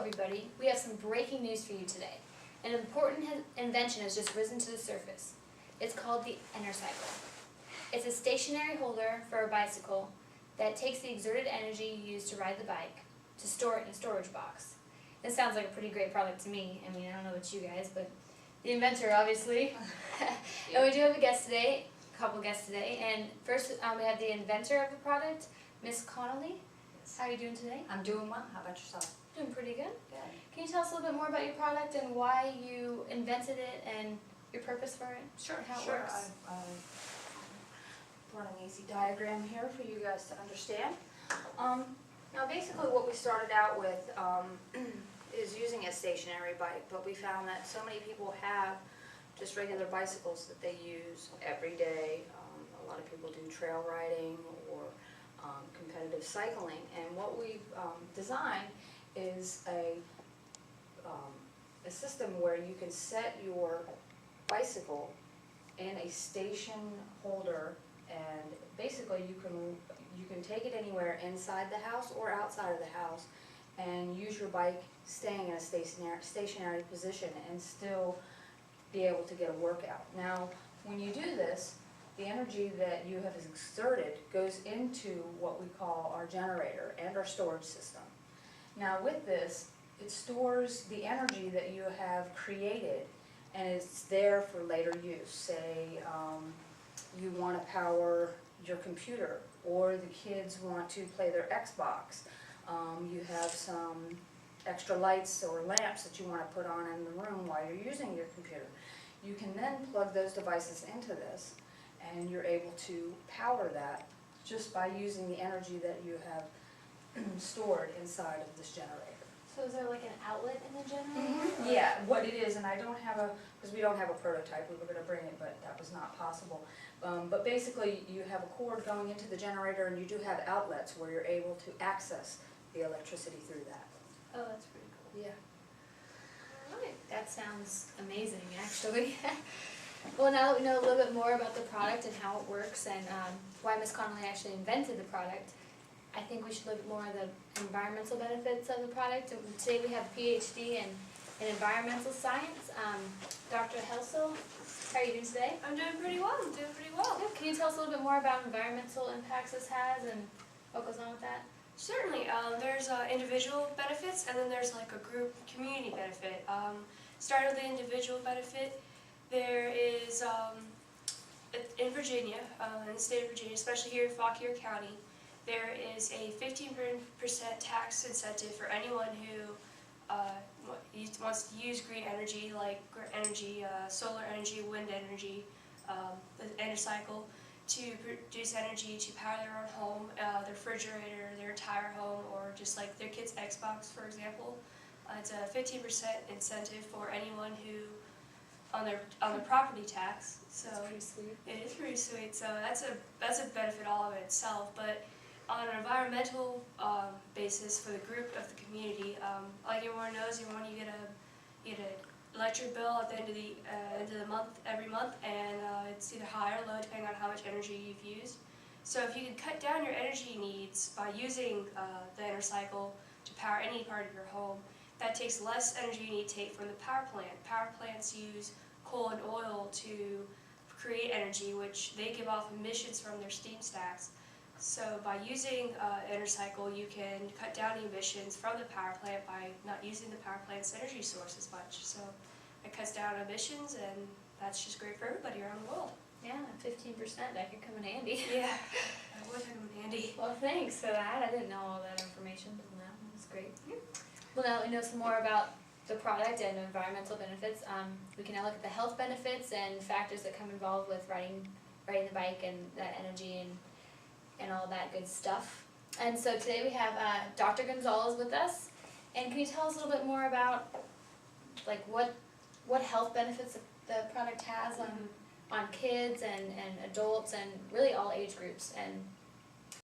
everybody, we have some breaking news for you today. An important invention has just risen to the surface. It's called the Enercycle. It's a stationary holder for a bicycle that takes the exerted energy you use to ride the bike to store it in a storage box. This sounds like a pretty great product to me. I mean, I don't know about you guys, but the inventor, obviously. And we do have a couple guests today. And first, we have the inventor of the product, Miss Connolly. Yes. How are you doing today? I'm doing well. How about yourself? Doing pretty good. Good. Can you tell us a little bit more about your product and why you invented it and your purpose for it? Sure. And how it sure. works? I brought an easy diagram here for you guys to understand. Now, basically, what we started out with is using a stationary bike, but we found that so many people have just regular bicycles that they use every day. A lot of people do trail riding or competitive cycling, and what we've designed is a system where you can set your bicycle in a station holder, and basically you can take it anywhere inside the house or outside of the house and use your bike staying in a stationary position and still be able to get a workout. Now, when you do this, the energy that you have exerted goes into what we call our generator and our storage system. Now with this, it stores the energy that you have created, and it's there for later use. Say you want to power your computer, or the kids want to play their Xbox. You have some extra lights or lamps that you want to put on in the room while you're using your computer. You can then plug those devices into this, and you're able to power that just by using the energy that you have stored inside of this generator. So is there like an outlet in the generator? Yeah, what it is, and I don't have because we don't have a prototype, we were going to bring it, but that was not possible. But basically, you have a cord going into the generator, and you do have outlets where you're able to access the electricity through that. Oh, that's pretty cool. Yeah. Alright, that sounds amazing, actually. Well, now that we know a little bit more about the product and how it works and why Ms. Connolly actually invented the product, I think we should look more at the environmental benefits of the product. Today we have a PhD in environmental science. Dr. Helsel, how are you doing today? I'm doing pretty well. Good. Can you tell us a little bit more about environmental impacts this has and what goes on with that? Certainly. There's individual benefits, and then there's like a group community benefit. Starting with the individual benefit, there is in Virginia, in the state of Virginia, especially here in Fauquier County, there is a 15% tax incentive for anyone who wants to use green energy, like solar energy, wind energy, the Enercycle, to produce energy to power their own home, their refrigerator, their entire home, or just like their kid's Xbox, for example. It's a 15% incentive for anyone who on their property tax. So That's pretty sweet. it is pretty sweet. So that's a benefit all of it itself. But on an environmental basis for the group of the community, like everyone knows, you get an electric bill at the end of the month every month, and it's either high or low depending on how much energy you've used. So if you can cut down your energy needs by using the Enercycle to power any part of your home, that takes less energy you need to take from the power plant. Power plants use coal and oil to create energy, which they give off emissions from their steam stacks. So by using Enercycle, you can cut down the emissions from the power plant by not using the power plant's energy source as much. So it cuts down emissions, and that's just great for everybody around the world. Yeah, 15%, that could come in handy. Yeah, that would come in handy. Well, thanks for that. I didn't know all that information, but no, that's great. Well, now that we know some more about the product and environmental benefits, we can now look at the health benefits and factors that come involved with riding the bike and that energy and all that good stuff. And so today we have Dr. Gonzalez with us. And can you tell us a little bit more about like what health benefits the product has on kids and adults and really all age groups, and